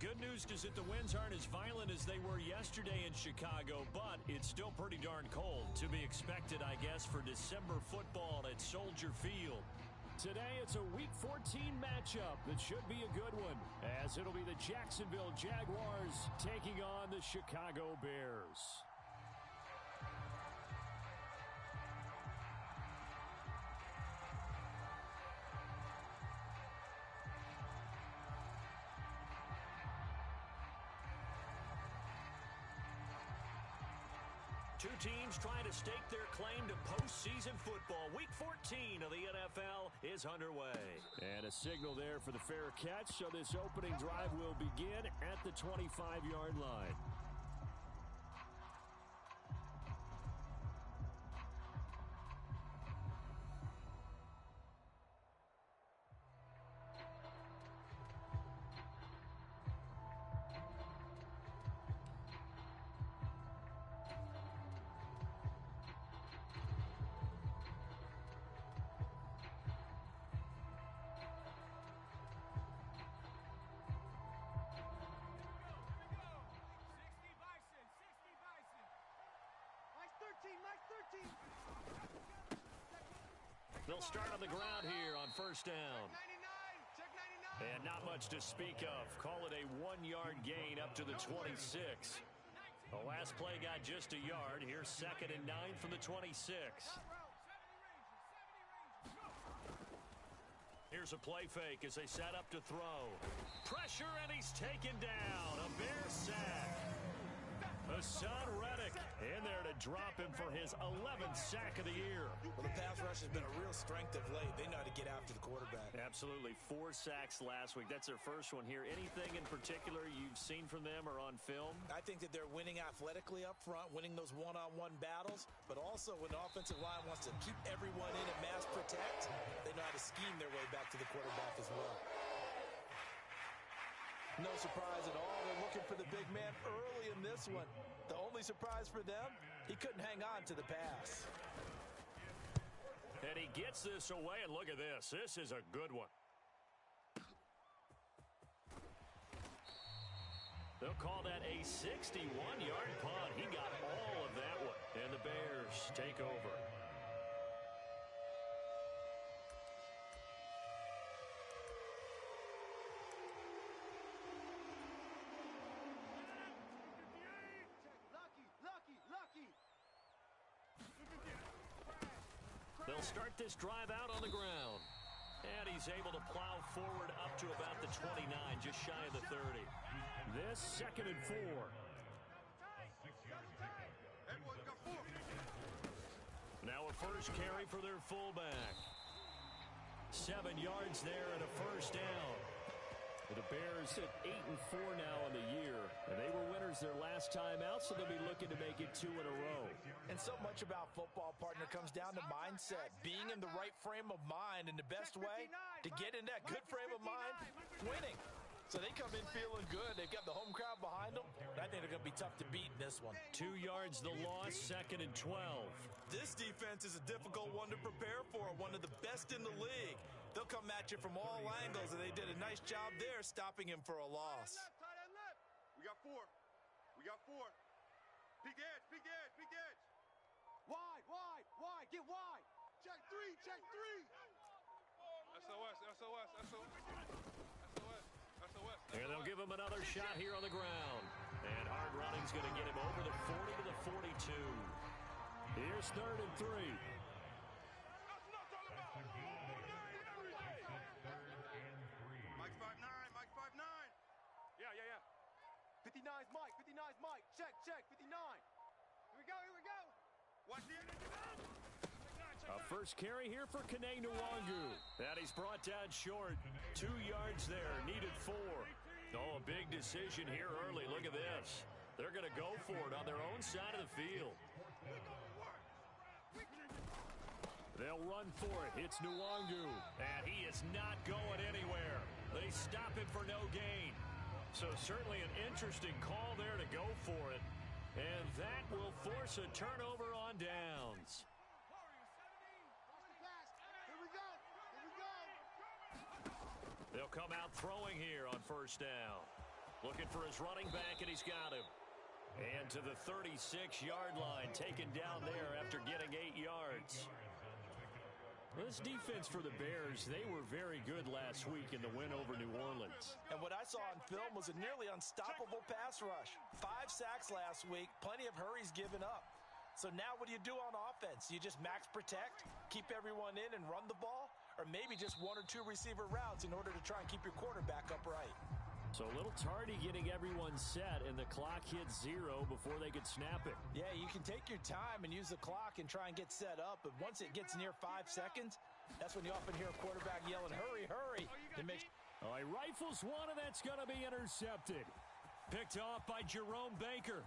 good news is that the winds aren't as violent as they were yesterday in Chicago, but it's still pretty darn cold. To be expected, I guess, for December football at Soldier Field. Today, it's a Week 14 matchup that should be a good one, as it'll be the Jacksonville Jaguars taking on the Chicago Bears. Two teams trying to stake their claim to postseason football. Week 14 of the NFL is underway. And a signal there for the fair catch, so this opening drive will begin at the 25-yard line. They'll start on the ground here on first down. And not much to speak of. Call it a 1-yard gain up to the 26. The last play got just a yard. Here's 2nd and 9 from the 26. Here's a play fake as they set up to throw. Pressure, and he's taken down. A Bear sack. Hassan Reddick in there to drop him for his 11th sack of the year. Well, the pass rush has been a real strength of late. They know how to get after the quarterback. Absolutely. 4 sacks last week. That's their first one here. Anything in particular you've seen from them or on film? I think that they're winning athletically up front, winning those one-on-one battles, but also when the offensive line wants to keep everyone in and mass protect, they know how to scheme their way back to the quarterback as well. No surprise at all. They're looking for the big man early in this one. The only surprise for them, he couldn't hang on to the pass. And he gets this away, and look at this. This is a good one. They'll call that a 61-yard punt. He got all of that one. And the Bears take over. They'll start this drive out on the ground. And he's able to plow forward up to about the 29, just shy of the 30. This 2nd and 4. Now a first carry for their fullback. 7 yards there and a first down. The Bears at 8-4 now in the year, and they were winners their last time out, so they'll be looking to make it 2 in a row. And so much about football, partner, comes down to mindset, being in the right frame of mind, and the best way to get in that good frame of mind, winning. So they come in feeling good. They've got the home crowd behind them. I think they're going to be tough to beat in this one. 2 yards the loss, 2nd and 12. This defense is a difficult one to prepare for, one of the best in the league. They'll come at you from all angles, and they did a nice job there stopping him for a loss. We got 4. We got 4. Big edge, big edge, big edge. Wide, wide, wide, get wide. Check 3, check 3. SOS, SOS, SOS, SOS. And they'll give him another shot here on the ground. And hard running's going to get him over the 40 to the 42. Here's 3rd and 3. Mike's 5'9", Mike's 5'9". Yeah. 59's Mike, 59's Mike. Check, 59. Here we go. Watch the end. A first carry here for Kene Nwangu. And he's brought down short. 2 yards there, needed 4. Oh, a big decision here early. Look at this. They're going to go for it on their own side of the field. They'll run for it. It's Nwangu. And he is not going anywhere. They stop him for no gain. So certainly an interesting call there to go for it. And that will force a turnover on downs. They'll come out throwing here on first down. Looking for his running back, and he's got him. And to the 36-yard line, taken down there after getting 8 yards. This defense for the Bears, they were very good last week in the win over New Orleans. And what I saw on film was a nearly unstoppable pass rush. 5 sacks last week, plenty of hurries given up. So now what do you do on offense? You just max protect, keep everyone in and run the ball? Or maybe just 1 or 2 receiver routes in order to try and keep your quarterback upright? So a little tardy getting everyone set, and the clock hits 0 before they could snap it. Yeah, you can take your time and use the clock and try and get set up, but once it gets near 5 seconds, that's when you often hear a quarterback yelling, hurry, hurry. Oh, he rifles one, and that's going to be intercepted. Picked off by Jerome Baker.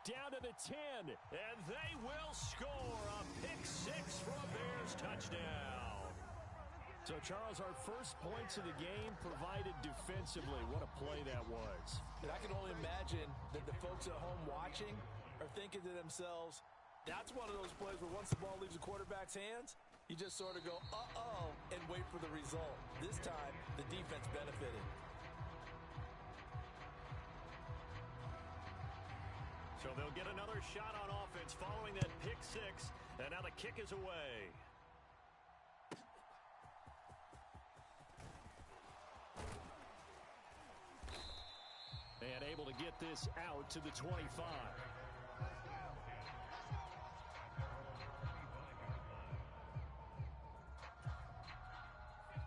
Down to the 10, and they will score a pick-6 for a Bears touchdown. So, Charles, our first points of the game provided defensively. What a play that was. And I can only imagine that the folks at home watching are thinking to themselves, that's one of those plays where once the ball leaves the quarterback's hands, you just sort of go, uh-oh, and wait for the result. This time, the defense benefited. So they'll get another shot on offense following that pick-6, and now the kick is away. And able to get this out to the 25.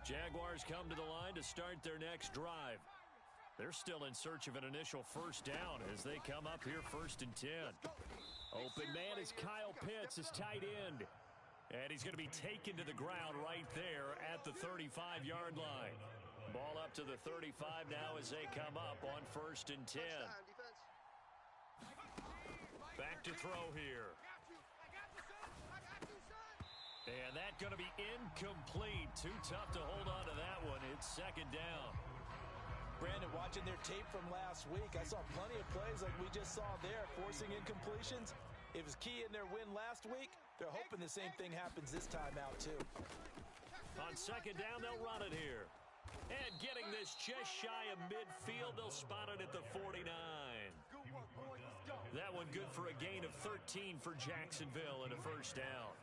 Jaguars come to the line to start their next drive. They're still in search of an initial first down as they come up here 1st and 10. Open man is Kyle Pitts, his tight end. And he's going to be taken to the ground right there at the 35-yard line. Ball up to the 35 now as they come up on 1st and 10. Back to throw here. And that's going to be incomplete. Too tough to hold on to that one. It's 2nd down. Brandon, watching their tape from last week, I saw plenty of plays like we just saw there, forcing incompletions. It was key in their win last week. They're hoping the same thing happens this time out, too. On 2nd down, they'll run it here. And getting this just shy of midfield, they'll spot it at the 49. That one good for a gain of 13 for Jacksonville and a first down.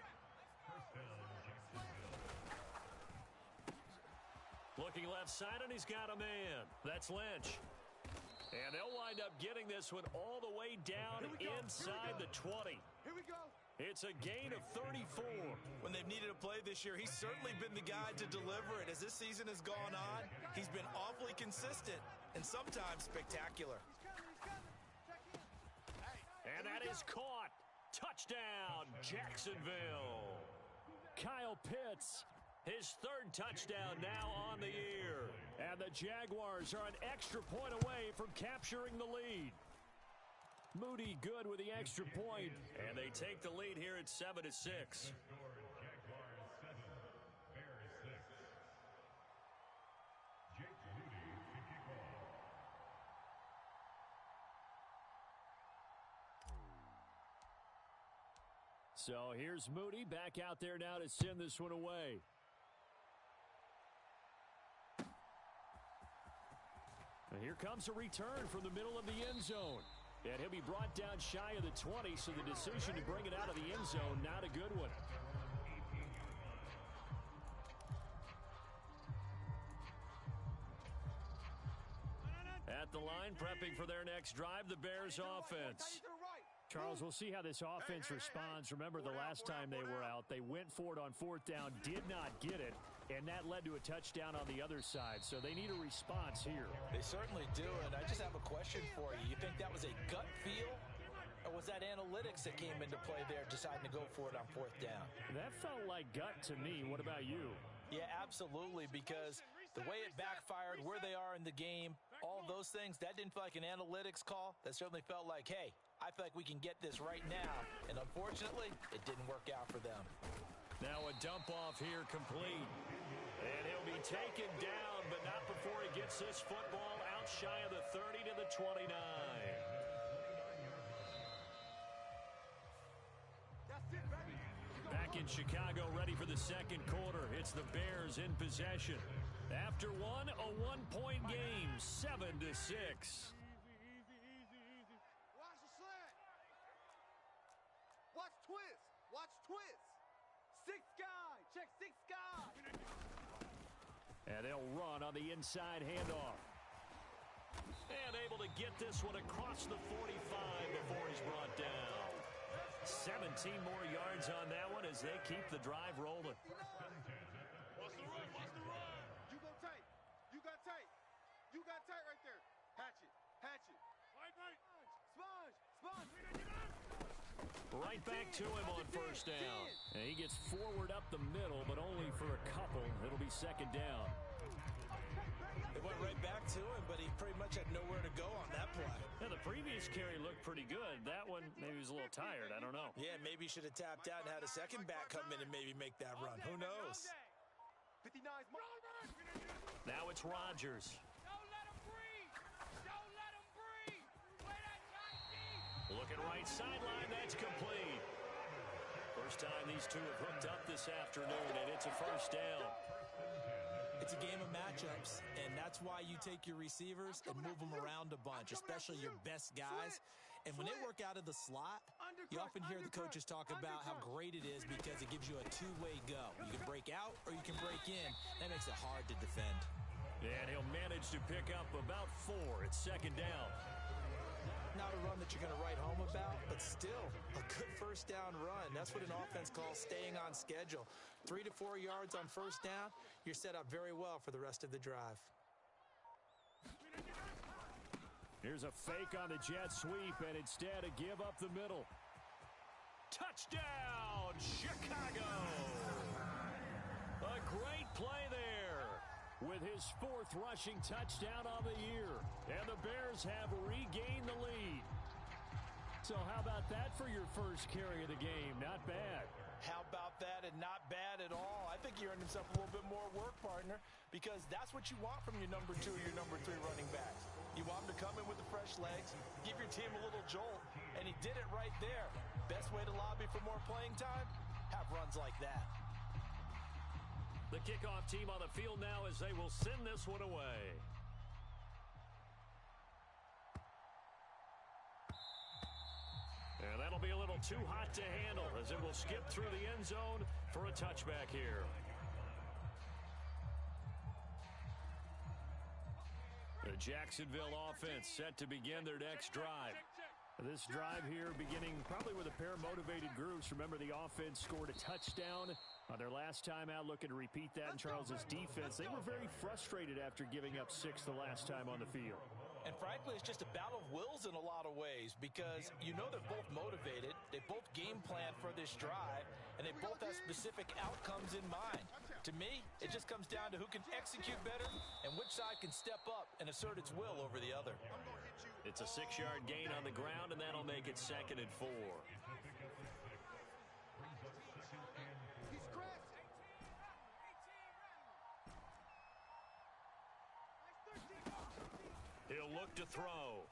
Looking left side, and he's got a man. That's Lynch. And they'll wind up getting this one all the way down inside the 20. Here we go. It's a gain of 34. When they've needed a play this year, he's certainly been the guy to deliver it. As this season has gone on, he's been awfully consistent and sometimes spectacular. And that is caught. Touchdown, Jacksonville. Kyle Pitts, his 3rd touchdown now on the year. And the Jaguars are an extra point away from capturing the lead. Moody good with the extra point, and they take the lead here at 7-6. So here's Moody back out there now to send this one away. And here comes a return from the middle of the end zone. And he'll be brought down shy of the 20, so the decision to bring it out of the end zone, not a good one. At the line, prepping for their next drive, the Bears offense. Charles, we'll see how this offense responds. Remember, the last time they were out, they went for it on 4th down, did not get it, and that led to a touchdown on the other side. So they need a response here. They certainly do, and I just have a question for you. You think that was a gut feel, or was that analytics that came into play there deciding to go for it on 4th down? That felt like gut to me. What about you? Yeah, absolutely, because the way it backfired, where they are in the game, all those things, that didn't feel like an analytics call. That certainly felt like, hey, I feel like we can get this right now. And unfortunately, it didn't work out for them. Now a dump off here complete. And he'll be taken down, but not before he gets this football out shy of the 30 to the 29. Back in Chicago, ready for the 2nd quarter. It's the Bears in possession. After one, a one-point game, 7-6. Easy. Watch the slant. Watch twist. Watch twist. Six guy. Check six guy. And they'll run on the inside handoff. And able to get this one across the 45 before he's brought down. 17 more yards on that one as they keep the drive rolling. What's the run? You go tight. You got tight. You got tight right there. Hatch it. Right. Sponge. Right back to him on first down. And he gets forward up the middle, but only for a couple. It'll be second down. It went right back to him, but he pretty much had nowhere to go on that play. Yeah, the previous carry looked pretty good. That one, maybe he was a little tired. I don't know. Yeah, maybe he should have tapped out and had a second back come in and maybe make that run. Who knows? 59's Now it's Rodgers. Don't let him breathe. Play that 90. Looking right sideline, that's complete. First time these two have hooked up this afternoon, and it's a first down. It's a game of matchups, and that's why you take your receivers and move them around a bunch, especially your best guys. And when they work out of the slot, you often hear the coaches talk about how great it is because it gives you a two-way go. You can break out or you can break in. That makes it hard to defend. And he'll manage to pick up about 4 at second down. Not a run that you're going to write home about, but still a good first down run. That's what an offense calls staying on schedule. 3 to 4 yards on first down, you're set up very well for the rest of the drive. Here's a fake on the jet sweep, and instead a give up the middle. Touchdown, Chicago! A great play there with his 4th rushing touchdown on the year. And the Bears have regained the lead. So how about that for your first carry of the game? Not bad. How about that, and not bad at all. I think he earned himself a little bit more work, partner, because that's what you want from your number 2 or your number 3 running backs. You want him to come in with the fresh legs, give your team a little jolt, and he did it right there. Best way to lobby for more playing time? Have runs like that. The kickoff team on the field now as they will send this one away. And that'll be a little too hot to handle as it will skip through the end zone for a touchback here. The Jacksonville offense set to begin their next drive. This drive here beginning probably with a pair of motivated groups. Remember, the offense scored a touchdown on their last time out, looking to repeat that in Charles's defense. They were very frustrated after giving up 6 the last time on the field. And frankly, it's just a battle of wills in a lot of ways because you know they're both motivated, they both game plan for this drive, and they both have specific outcomes in mind. To me, it just comes down to who can execute better and which side can step up and assert its will over the other. It's a 6-yard gain on the ground, and that'll make it 2nd and 4. He'll look to throw.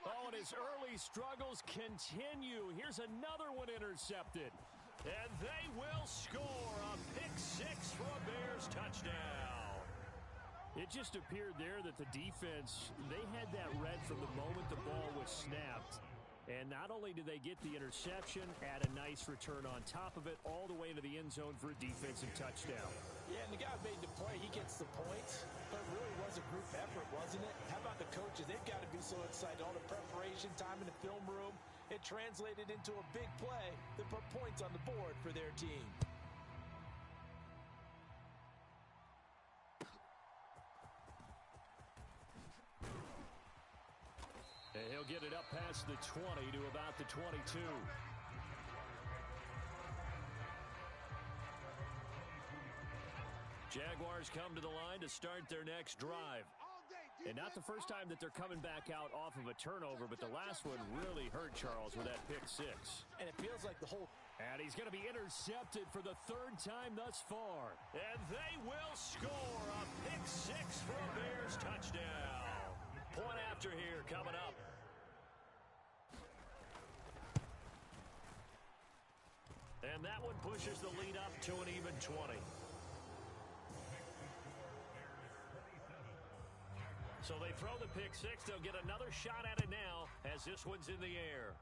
Oh, and his early struggles continue. Here's another one intercepted. And they will score a pick-6 for a Bears touchdown. It just appeared there that the defense, they had that read from the moment the ball was snapped. And not only did they get the interception, add a nice return on top of it, all the way to the end zone for a defensive touchdown. Yeah, and the guy who made the play, he gets the points. But it really was a group effort, wasn't it? How about the coaches? They've got to be so excited. All the preparation, time in the film room, it translated into a big play that put points on the board for their team. And he'll get it up past the 20 to about the 22. Jaguars come to the line to start their next drive. And not the first time that they're coming back out off of a turnover, but the last one really hurt Charles with that pick-6. And it feels like the whole... And he's going to be intercepted for the 3rd time thus far. And they will score a pick-6 for a Bears touchdown. Point after here coming up. And that one pushes the lead up to an even 20. So they throw the pick six. They'll get another shot at it now as this one's in the air.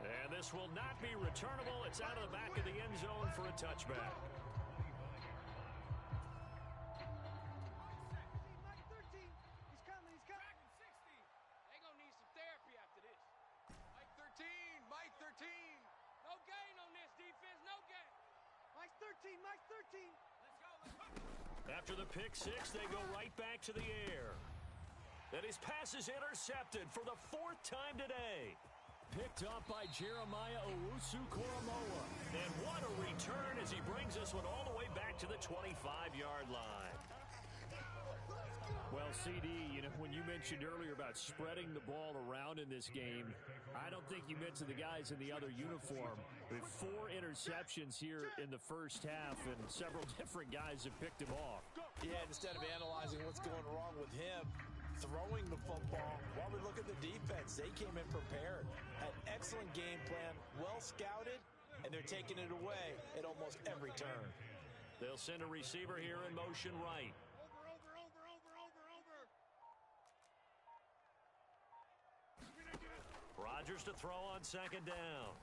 And this will not be returnable. It's out of the back of the end zone for a touchback. Mike 13. No gain on this defense. No gain. Mike 13. Mike 13. Let's go. After the pick six, they go right back to the air. And his pass is intercepted for the fourth time today. Picked up by Jeremiah Owusu-Koramoah. And what a return as he brings this one all the way back to the 25-yard line. Well, CD, when you mentioned earlier about spreading the ball around in this game, I don't think you mentioned the guys in the other uniform. With 4 interceptions here in the first half, and several different guys have picked him off. Yeah, instead of analyzing what's going wrong with him, throwing the football, while we look at the defense, they came in prepared, had excellent game plan, well scouted, and they're taking it away at almost every turn. They'll send a receiver here in motion right. Rodgers to throw on second down.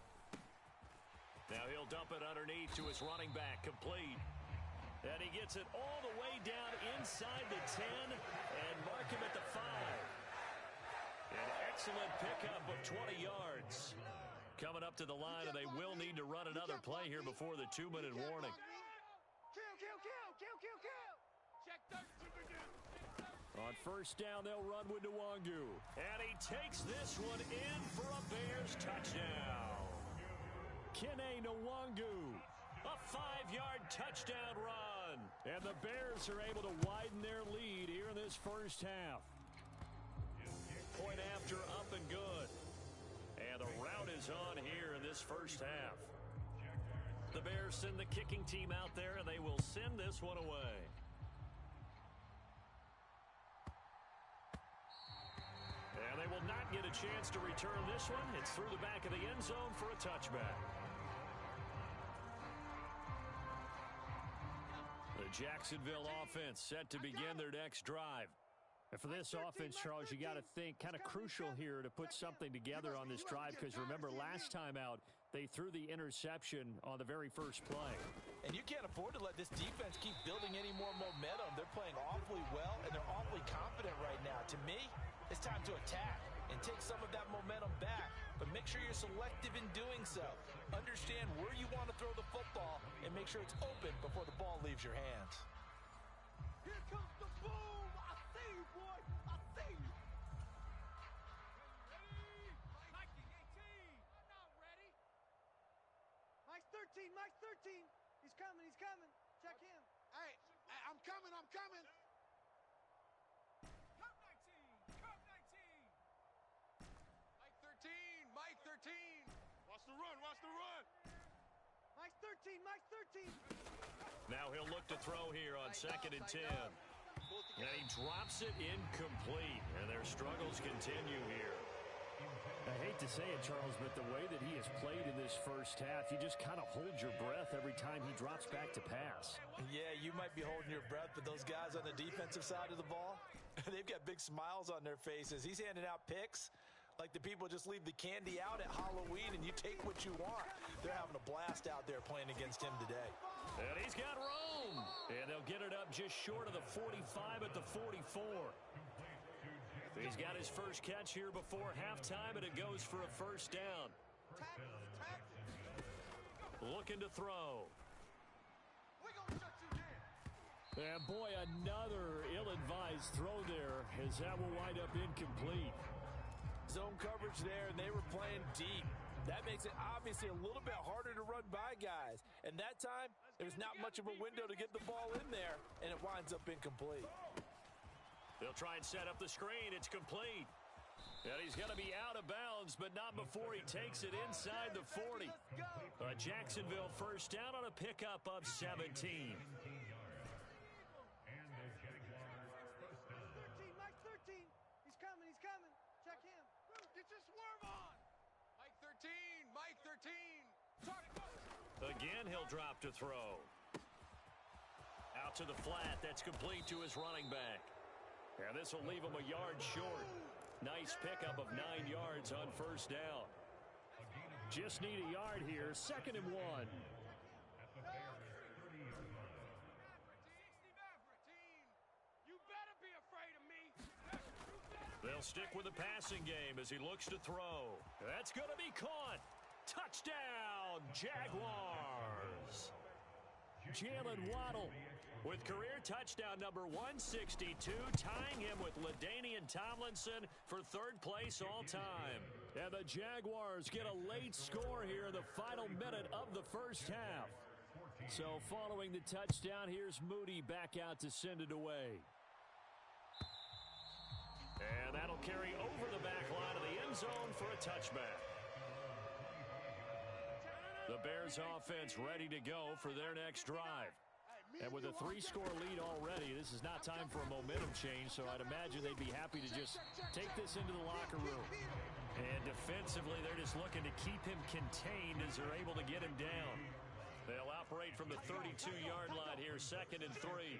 Now he'll dump it underneath to his running back, complete. And he gets it all the way down inside the 10 and mark him at the 5. An excellent pickup of 20 yards. Coming up to the line, and they will need to run another play here before the 2-minute warning. Check 13. On first down, they'll run with Nwangu. And he takes this one in for a Bears touchdown. Kene Nwangu, a 5-yard touchdown run. And the Bears are able to widen their lead here in this first half. Point after up and good. And the route is on here in this first half. The Bears send the kicking team out there, and they will send this one away. And they will not get a chance to return this one. It's through the back of the end zone for a touchback. The Jacksonville offense set to begin their next drive. And for this offense, Charles, you got to think kind of crucial here to put something together on this drive, because remember last time out, they threw the interception on the very first play. And you can't afford to let this defense keep building any more momentum. They're playing awfully well, and they're awfully confident right now. To me, it's time to attack and take some of that momentum back, but make sure you're selective in doing so. Understand where you want to throw the football and make sure it's open before the ball leaves your hands. Here comes the boom. I see you, boy. I see you. Ready? Mike 18. I'm not ready. Mike 13. Mike 13. He's coming. He's coming. Check him. Hey, I'm coming. I'm coming. Mike 13. Watch the run. Watch the run. Mike 13. Mike 13. Now he'll look to throw here on second and 10. And he drops it incomplete. And their struggles continue here. I hate to say it, Charles, but the way that he has played in this first half, you just kind of hold your breath every time he drops back to pass. Yeah, you might be holding your breath, but those guys on the defensive side of the ball, they've got big smiles on their faces. He's handing out picks like the people just leave the candy out at Halloween and you take what you want. They're having a blast out there playing against him today. And he's got room. And they'll get it up just short of the 45 at the 44. He's got his first catch here before halftime, and it goes for a first down. Looking to throw. And boy, another ill-advised throw there, as that will wind up incomplete. Zone coverage there, and they were playing deep. That makes it obviously a little bit harder to run by guys. And that time, there's not much of a window to get the ball in there, and it winds up incomplete. They'll try and set up the screen. It's complete. And he's going to be out of bounds, but not before he takes it inside the 40. A Jacksonville first down on a pickup of 17. Mike 13. He's coming. He's coming. Check him. Get your swerve on. Mike 13. Mike 13. Again, he'll drop to throw. Out to the flat. That's complete to his running back. And this will leave him a yard short. Nice pickup of 9 yards on first down. Just need a yard here. 2nd and 1. They'll stick with the passing game as he looks to throw. That's going to be caught. Touchdown, Jaguars. Jalen Waddle with career touchdown number 162, tying him with LaDainian Tomlinson for 3rd place all time. And the Jaguars get a late score here in the final minute of the first half. So following the touchdown, here's Moody back out to send it away. And that'll carry over the back line of the end zone for a touchback. The Bears offense ready to go for their next drive. And with a 3-score lead already, this is not time for a momentum change, so I'd imagine they'd be happy to just take this into the locker room. And defensively, they're just looking to keep him contained as they're able to get him down. They'll operate from the 32-yard line here, 2nd and 3.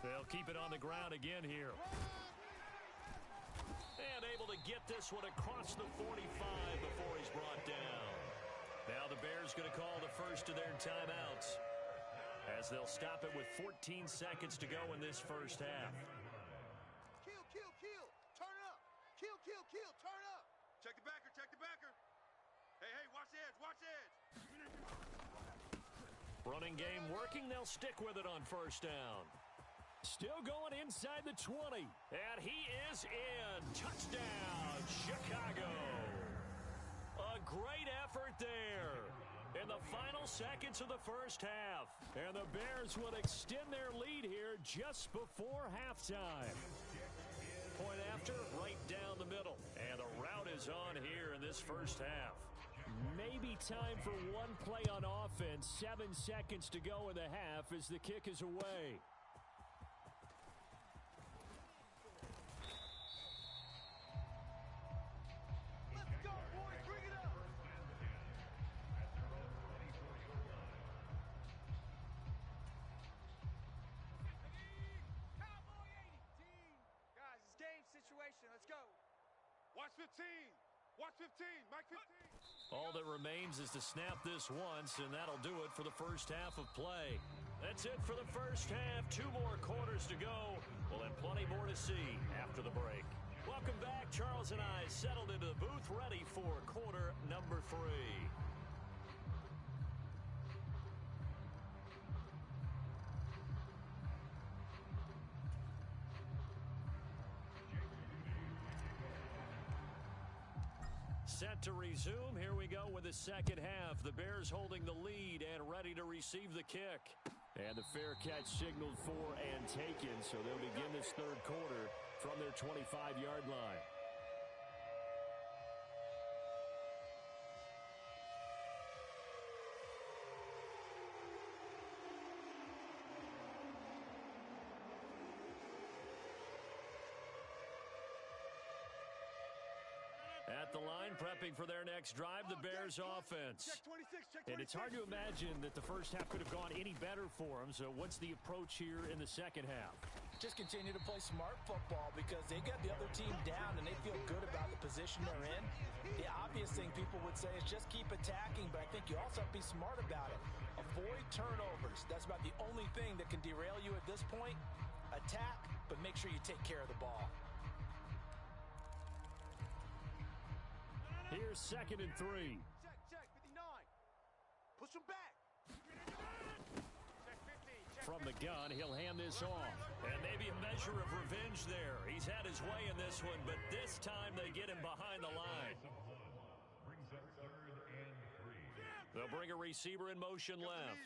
They'll keep it on the ground again here. And able to get this one across the 45 before he's brought down. Now the Bears going to call the first of their timeouts as they'll stop it with 14 seconds to go in this first half. Kill, kill, kill. Turn up. Kill, kill, kill. Turn up. Check the backer, check the backer. Hey, hey, watch the edge, watch the edge. Running game working. They'll stick with it on first down. Still going inside the 20. And he is in. Touchdown, Chicago. A great effort there in the final seconds of the first half. And the Bears will extend their lead here just before halftime. Point after, right down the middle. And the route is on here in this first half. Maybe time for one play on offense. 7 seconds to go in the half as the kick is away. Let's go. Watch 15. Watch 15. Mike 15. All that remains is to snap this once, and that'll do it for the first half of play. That's it for the first half. 2 more quarters to go. We'll have plenty more to see after the break. Welcome back. Charles and I settled into the booth, ready for quarter number 3. Set to resume. Here we go with the second half. The Bears holding the lead and ready to receive the kick. And the fair catch signaled for and taken, so they'll begin this third quarter from their 25-yard line. At the line, prepping for their next drive, the Bears offense. Check 26, check 26. And it's hard to imagine that the first half could have gone any better for them. So what's the approach here in the second half? Just continue to play smart football because they got the other team down and they feel good about the position they're in. The obvious thing people would say is just keep attacking, but I think you also have to be smart about it. Avoid turnovers. That's about the only thing that can derail you at this point. Attack, but make sure you take care of the ball. Here's 2nd and 3. Check, 59. Push him back. Check 15. From the gun, he'll hand this off. And maybe a measure of revenge there. He's had his way in this one, but this time they get him behind the line. They'll bring a receiver in motion left.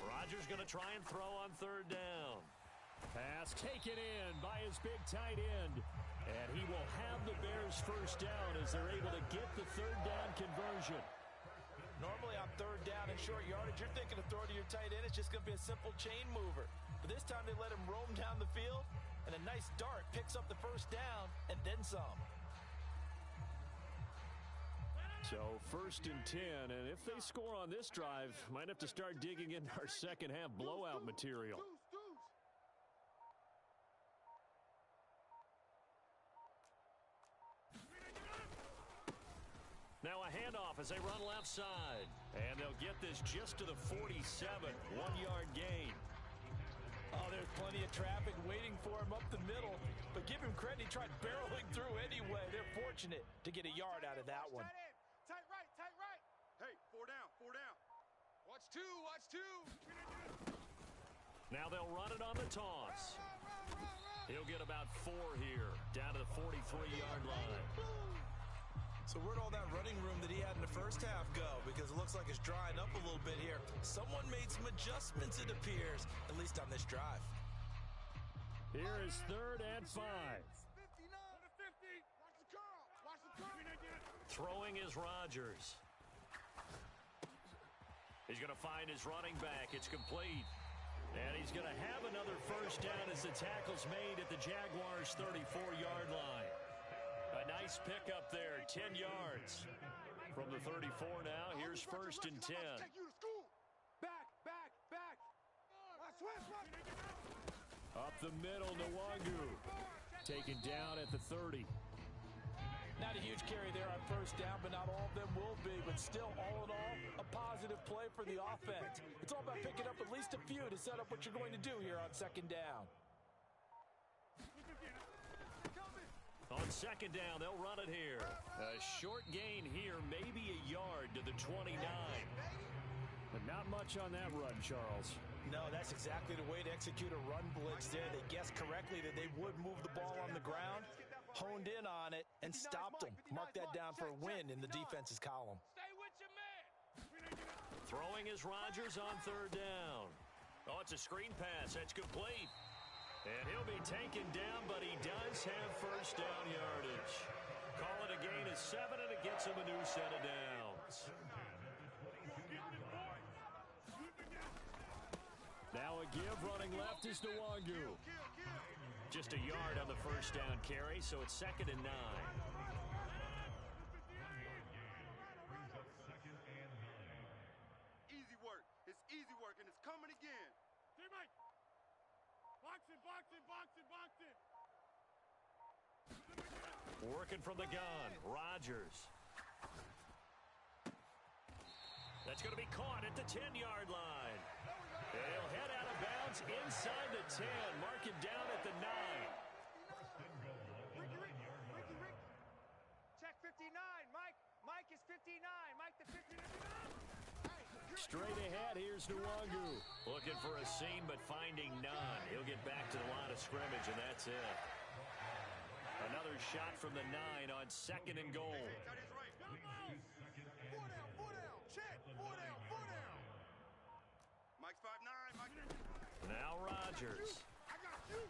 Rodgers going to try and throw on third down. Pass taken in by his big tight end. And he will have the Bears first down as they're able to get the third down conversion. Normally on third down and short yardage, you're thinking of throwing to your tight end. It's just going to be a simple chain mover. But this time they let him roam down the field, and a nice dart picks up the first down and then some. So 1st and 10, and if they score on this drive, might have to start digging into our second half blowout material. Now a handoff as they run left side. And they'll get this just to the 47, 1-yard gain. Oh, there's plenty of traffic waiting for him up the middle. But give him credit, he tried barreling through anyway. They're fortunate to get a yard out of that one. Tight right, tight right. Hey, 4 down, 4 down. Watch two, watch two. Now they'll run it on the toss. He'll get about 4 here, down to the 43-yard line. So where'd all that running room that he had in the first half go? Because it looks like it's drying up a little bit here. Someone made some adjustments, it appears, at least on this drive. Here is 3rd and 5. 59 to 50. Watch the curl. Watch the curl. Throwing is Rodgers. He's going to find his running back. It's complete. And he's going to have another first down as the tackle's made at the Jaguars' 34-yard line. A nice pickup there, 10 yards. From the 34 now, here's 1st and 10. Take you to school. Back, back, back. Up the middle, Nwangu. Taken down at the 30. Not a huge carry there on first down, but not all of them will be. But still, all in all, a positive play for the offense. It's all about picking up at least a few to set up what you're going to do here on 2nd down. On 2nd down, they'll run it here. A short gain here, maybe a yard to the 29. But not much on that run, Charles. No, that's exactly the way to execute a run blitz there. They guessed correctly that they would move the ball on the ground, honed in on it, and stopped them. Mark that down for a win in the defense's column. Stay with your man. Throwing is Rodgers on 3rd down. Oh, it's a screen pass. That's complete. And he'll be taken down, but he does have first down yardage. Call it a gain of 7, and it gets him a new set of downs. Now a give running left is Nwangu. Just a yard on the first down carry, so it's 2nd and 9. Easy work. It's easy work, and it's coming again. Teammate. Box it, box it, box it, box it. Working from the gun, Rodgers. That's going to be caught at the 10-yard line. He'll head out of bounds inside the 10. Mark him down at the 9. Ricky. Check 59. Mike is 59. Mike the 59. Straight ahead, here's Nwangu. Looking for a seam, but finding none. He'll get back to the line of scrimmage, and that's it. Another shot from the 9 on 2nd and goal. Four down. Check. Four down. Mike's 5'9", Mike. Now Rodgers. I got you.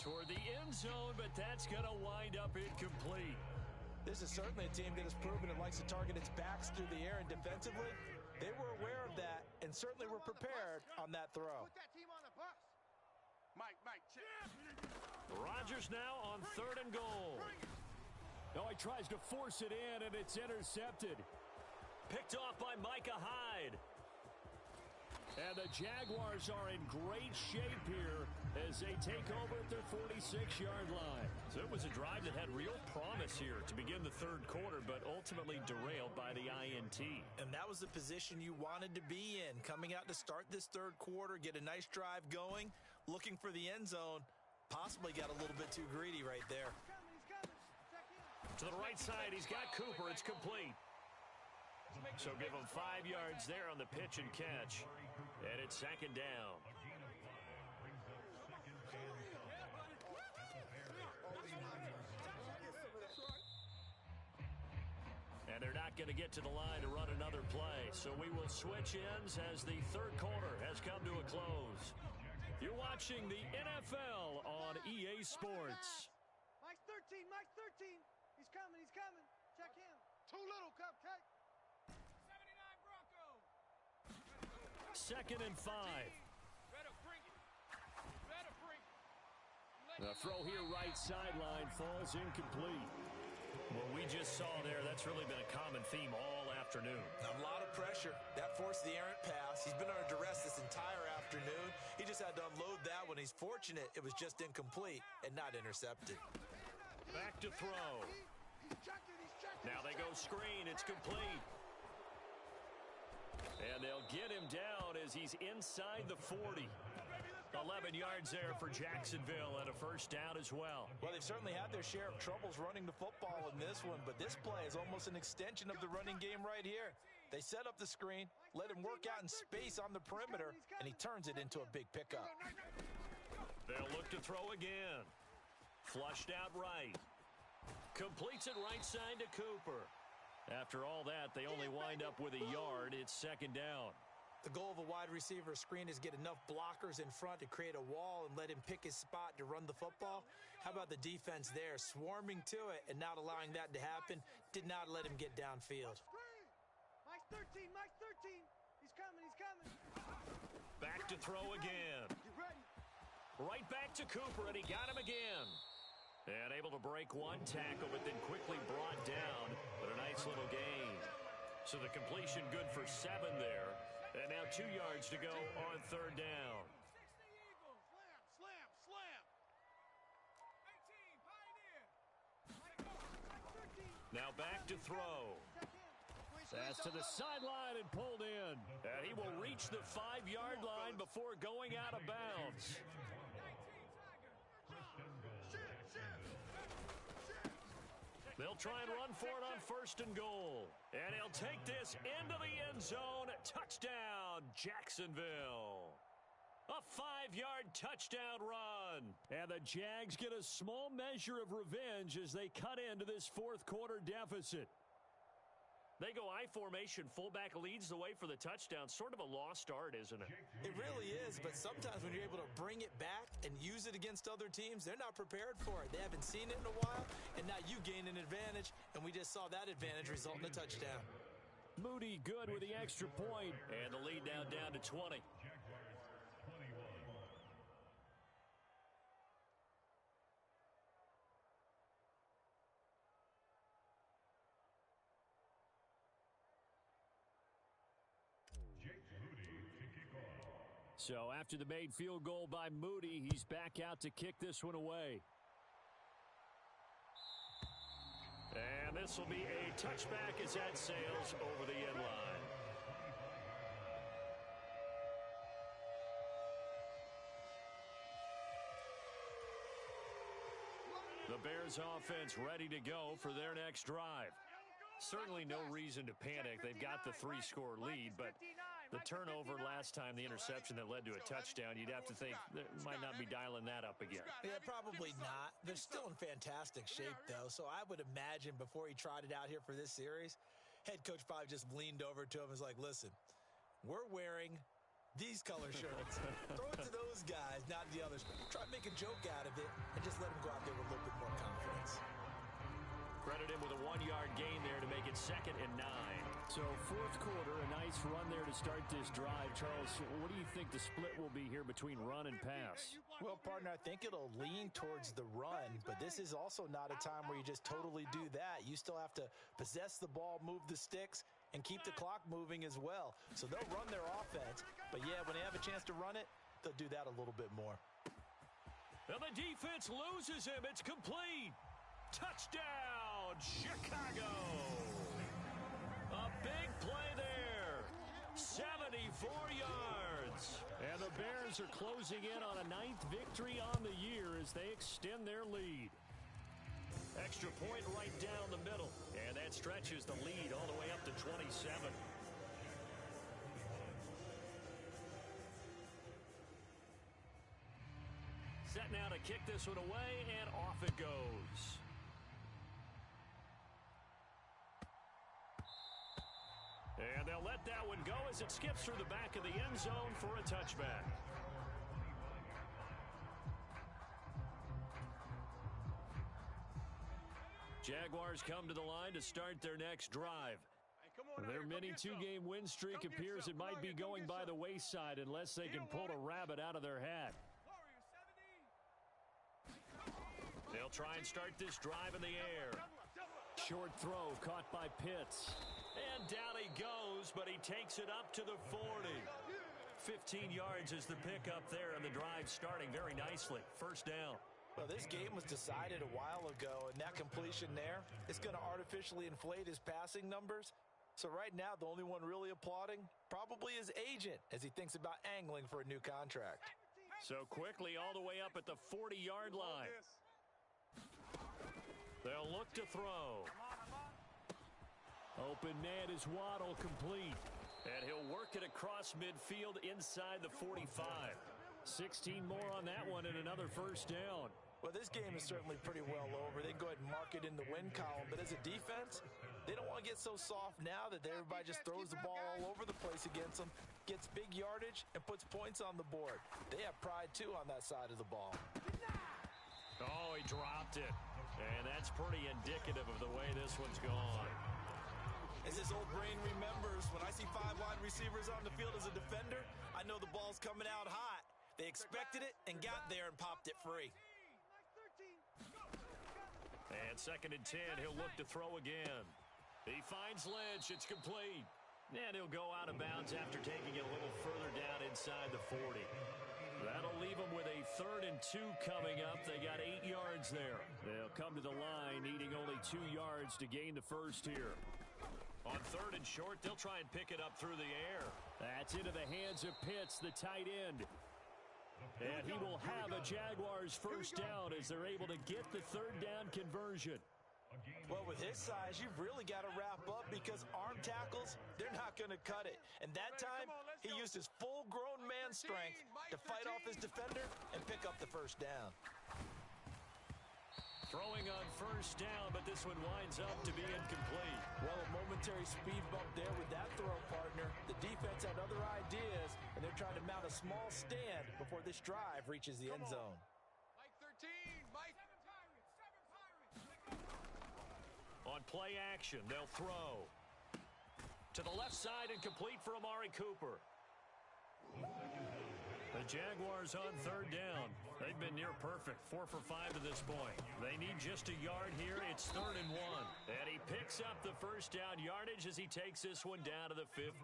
Toward the end zone, but that's going to wind up incomplete. This is certainly a team that has proven it likes to target its backs through the air, and defensively, they were aware of that and certainly were prepared on that throw. Put that team on the bus. Mike, check. Rodgers now on 3rd and goal. Oh, he tries to force it in, and it's intercepted. Picked off by Micah Hyde. And the Jaguars are in great shape here as they take over at their 46-yard line. So it was a drive that had real promise here to begin the 3rd quarter, but ultimately derailed by the INT. And that was the position you wanted to be in, coming out to start this 3rd quarter, get a nice drive going, looking for the end zone, possibly got a little bit too greedy right there. He's coming. Check in. To the right side, he's got Cooper. It's complete. So give him 5 yards there on the pitch and catch. And it's 2nd down. And they're not going to get to the line to run another play. So we will switch ends as the 3rd quarter has come to a close. You're watching the NFL on EA Sports. Mike's 13. He's coming. Check him. Too little, Cupcake. 79 Broncos. 2nd and 5. Better bring it. The throw here right sideline falls incomplete. What we just saw there, that's really been a common theme all afternoon. A lot of pressure. That forced the errant pass. He's been under duress this entire afternoon. He just had to unload that one. He's fortunate it was just incomplete and not intercepted. Back to throw. Now they go screen. It's complete. And they'll get him down as he's inside the 40. 11 yards there for Jacksonville and a first down as well. Well, they've certainly had their share of troubles running the football in this one, but this play is almost an extension of the running game right here. They set up the screen, let him work out in space on the perimeter, and he turns it into a big pickup. They'll look to throw again. Flushed out right. Completes it right side to Cooper. After all that, they only wind up with a yard. It's second down. The goal of a wide receiver screen is get enough blockers in front to create a wall and let him pick his spot to run the football. How about the defense there, swarming to it and not allowing that to happen? Did not let him get downfield. Mike's 13, Mike's 13. He's coming, he's coming. Back to throw again. Get ready. Right back to Cooper, and he got him again. And able to break one tackle, but then quickly brought down. But a nice little gain. So the completion good for 7 there. And now 2 yards to go on third down. Slam, slam. 18, Pioneer. Now back to throw. Pass to the sideline and pulled in. And he will reach the 5-yard line before going out of bounds. They'll try and run for it on first and goal. And he'll take this into the end zone. Touchdown, Jacksonville. A 5-yard touchdown run. And the Jags get a small measure of revenge as they cut into this fourth quarter deficit. They go I formation, fullback leads the way for the touchdown. Sort of a lost art, isn't it? It really is, but sometimes when you're able to bring it back and use it against other teams, they're not prepared for it. They haven't seen it in a while, and now you gain an advantage, and we just saw that advantage result in a touchdown. Moody good with the extra point, and the lead now down to 20. So after the made field goal by Moody, he's back out to kick this one away. And this will be a touchback as that sails over the end line. The Bears offense ready to go for their next drive. Certainly no reason to panic. They've got the 3-score lead, but the turnover last time, the interception that led to a touchdown, you'd have to think they might not be dialing that up again. Yeah, probably not. They're still in fantastic shape, though, so I would imagine before he tried it out here for this series, head coach probably just leaned over to him and was like, listen, we're wearing these color shirts. Throw it to those guys, not the others. Try to make a joke out of it and just let him go out there with a little bit more confidence. Credit him with a 1-yard gain there to make it 2nd and 9. So fourth quarter, a nice run there to start this drive. Charles, what do you think the split will be here between run and pass? Well, partner, I think it'll lean towards the run, but this is also not a time where you just totally do that. You still have to possess the ball, move the sticks, and keep the clock moving as well. So they'll run their offense, but yeah, when they have a chance to run it, they'll do that a little bit more. And the defense loses him. It's complete. Touchdown, Chicago. A big play there. 74 yards. And the Bears are closing in on a 9th victory on the year as they extend their lead. Extra point right down the middle. And that stretches the lead all the way up to 27. Set now to kick this one away, and off it goes. And they'll let that one go as it skips through the back of the end zone for a touchback. Jaguars come to the line to start their next drive. Their mini 2-game win streak appears it might be going by the wayside unless they can pull a rabbit out of their hat. They'll try and start this drive in the air. Short throw caught by Pitts. And down he goes, but he takes it up to the 40. 15 yards is the pickup there, and the drive starting very nicely. First down. Well, this game was decided a while ago, and that completion there is going to artificially inflate his passing numbers. So right now, the only one really applauding probably his agent as he thinks about angling for a new contract. So quickly all the way up at the 40-yard line. They'll look to throw. Open man is Waddle, complete. And he'll work it across midfield inside the 45. 16 more on that one and another first down. Well, this game is certainly pretty well over. They can go ahead and mark it in the win column. But as a defense, they don't want to get so soft now that everybody just throws the ball all over the place against them, gets big yardage, and puts points on the board. They have pride, too, on that side of the ball. Oh, he dropped it. And that's pretty indicative of the way this one's gone. As his old brain remembers, when I see 5 wide receivers on the field as a defender, I know the ball's coming out hot. They expected it and got there and popped it free. And 2nd and 10, he'll look to throw again. He finds Lynch. It's complete. And he'll go out of bounds after taking it a little further down inside the 40. That'll leave them with a 3rd and 2 coming up. They got 8 yards there. They'll come to the line, needing only 2 yards to gain the first here. On 3rd and short, they'll try and pick it up through the air. That's into the hands of Pitts, the tight end. And he will have a Jaguars first down as they're able to get the 3rd down conversion. Well, with his size, you've really got to wrap up because arm tackles, they're not going to cut it. And that time, he used his full-grown man strength to fight off his defender and pick up the first down. Throwing on first down, but this one winds up to be incomplete. Well, a momentary speed bump there with that throw, partner. The defense had other ideas, and they're trying to mount a small stand before this drive reaches the end zone. Mike 13, Mike. On play action, they'll throw. To the left side and complete for Amari Cooper. The Jaguars on 3rd down. They've been near perfect, 4 for 5 to this point. They need just a yard here. It's 3rd and 1. And he picks up the first down yardage as he takes this one down to the 15.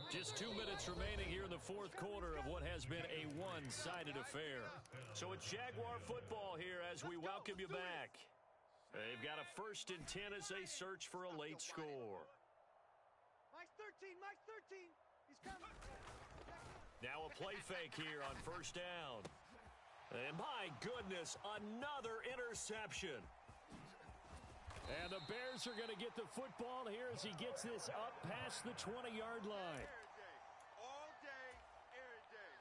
Just 2 minutes remaining here in the 4th quarter of what has been a one-sided affair. So it's Jaguar football here as we welcome you back. They've got a 1st and 10 as they search for a late score. Mike's 13, Mike's 13. He's coming. Now a play fake here on first down. And my goodness, another interception. And the Bears are going to get the football here as he gets this up past the 20-yard line. All day, every day.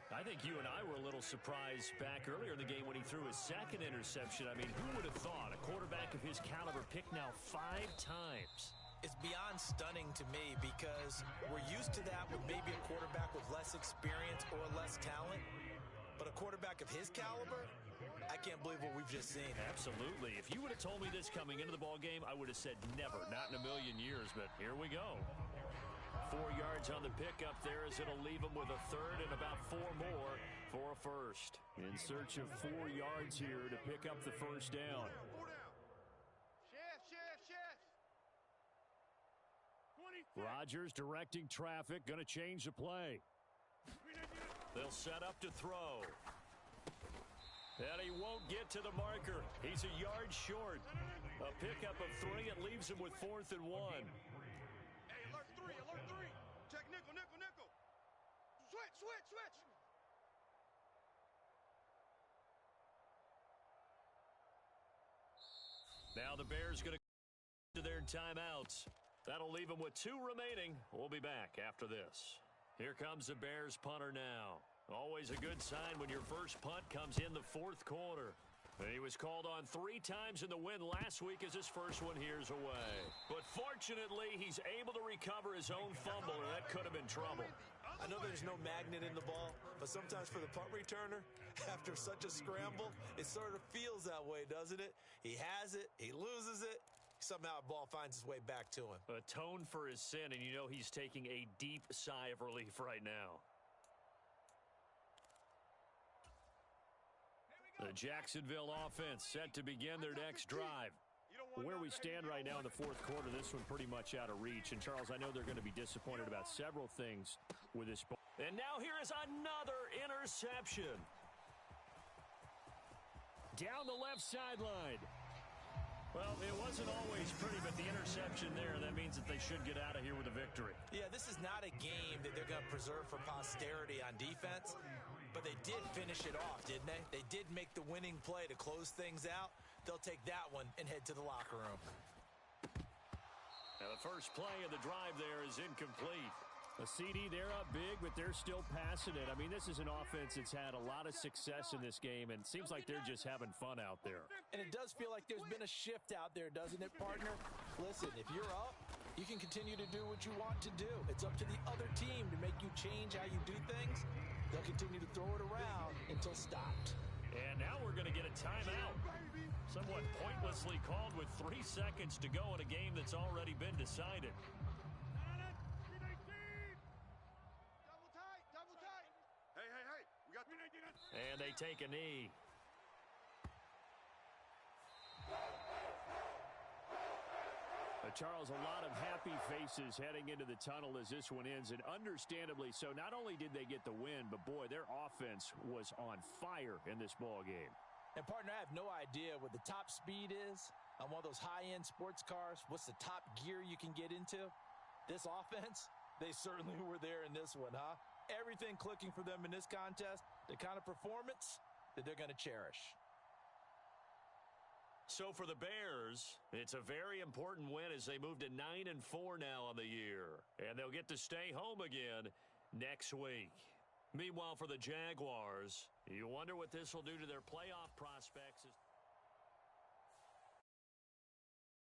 I think you and I were a little surprised back earlier in the game when he threw his 2nd interception. I mean, who would have thought a quarterback of his caliber picked now 5 times? It's beyond stunning to me because we're used to that with maybe a quarterback with less experience or less talent. But a quarterback of his caliber, I can't believe what we've just seen. Absolutely. If you would have told me this coming into the ball game, I would have said never, not in a million years. But here we go. 4 yards on the pickup there as it'll leave him with a 3rd and about 4 more for a first. In search of 4 yards here to pick up the first down. Rodgers directing traffic, going to change the play. They'll set up to throw. And he won't get to the marker. He's a yard short. A pickup of 3. It leaves him with 4th and 1. Hey, alert 3, alert 3. Check nickel, nickel, nickel. Switch, switch, switch. Now the Bears going to to their timeouts. That'll leave them with 2 remaining. We'll be back after this. Here comes the Bears punter now. Always a good sign when your first punt comes in the 4th quarter. He was called on 3 times in the win last week as his first one here's away. But fortunately, he's able to recover his own fumble, or that could have been trouble. I know there's no magnet in the ball, but sometimes for the punt returner, after such a scramble, it sort of feels that way, doesn't it? He has it, he loses it, somehow the ball finds its way back to him. Atone for his sin, and you know he's taking a deep sigh of relief right now. The Jacksonville offense set to begin their next drive. Where we stand right now in the fourth quarter, this one pretty much out of reach. And, Charles, I know they're going to be disappointed about several things with this ball. And now here is another interception. Down the left sideline. Well, it wasn't always pretty, but the interception there, that means that they should get out of here with a victory. Yeah, this is not a game that they're going to preserve for posterity on defense, but they did finish it off, didn't they? They did make the winning play to close things out. They'll take that one and head to the locker room. Now, the first play of the drive there is incomplete. A CD, they're up big, but they're still passing it. I mean, this is an offense that's had a lot of success in this game, and it seems like they're just having fun out there. And it does feel like there's been a shift out there, doesn't it, partner? Listen, if you're up, you can continue to do what you want to do. It's up to the other team to make you change how you do things. They'll continue to throw it around until stopped. And now we're going to get a timeout. Somewhat pointlessly called with 3 seconds to go in a game that's already been decided. And they take a knee. Charles, a lot of happy faces heading into the tunnel as this one ends, and understandably so. Not only did they get the win, but, boy, their offense was on fire in this ball game. And, partner, I have no idea what the top speed is on one of those high-end sports cars. What's the top gear you can get into? This offense, they certainly were there in this one, huh? Everything clicking for them in this contest, the kind of performance that they're going to cherish. So for the Bears, it's a very important win as they move to 9-4 now on the year. And they'll get to stay home again next week. Meanwhile, for the Jaguars, you wonder what this will do to their playoff prospects.